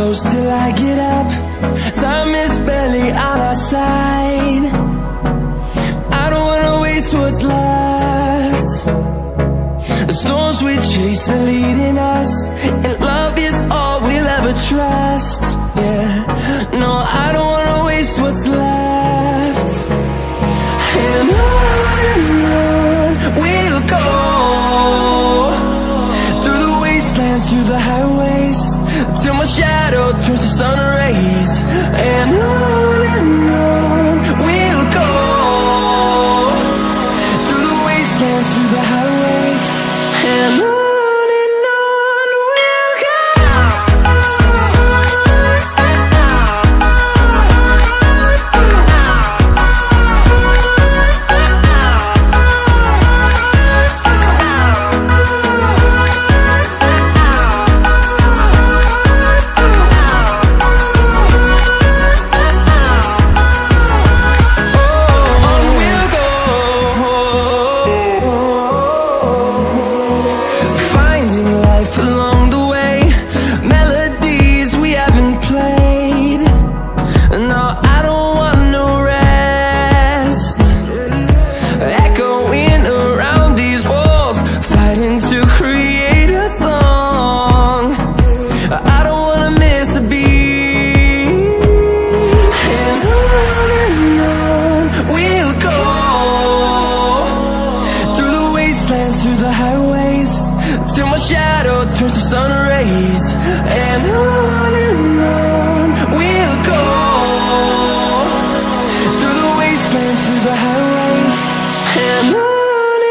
close till I get up. Time is barely on our side. I don't wanna waste what's left. The storms we chase are leading us, and love is all we'll ever trust. Yeah, no, I don't wanna waste what's left. And on we'll go, through the wastelands, through the highways, till my shadow turns to sun rays. And on we'll go, through the wastelands, through the highways, and on. Through the highways, till my shadow turns to sun rays. And on we'll go, through the wastelands, through the highways, and on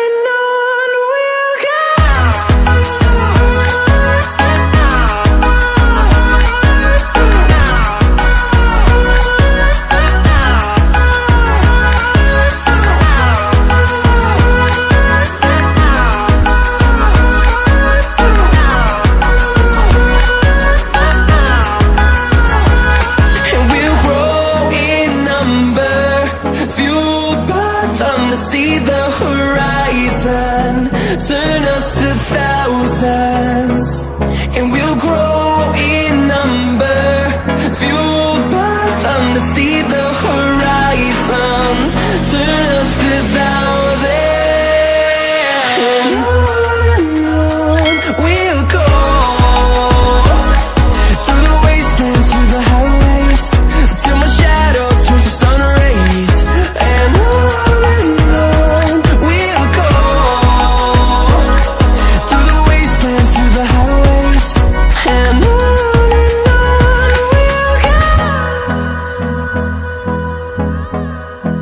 we'll go. See the horizon, turn us to thousands, and we'll grow in number, fueled by them to see the horizon.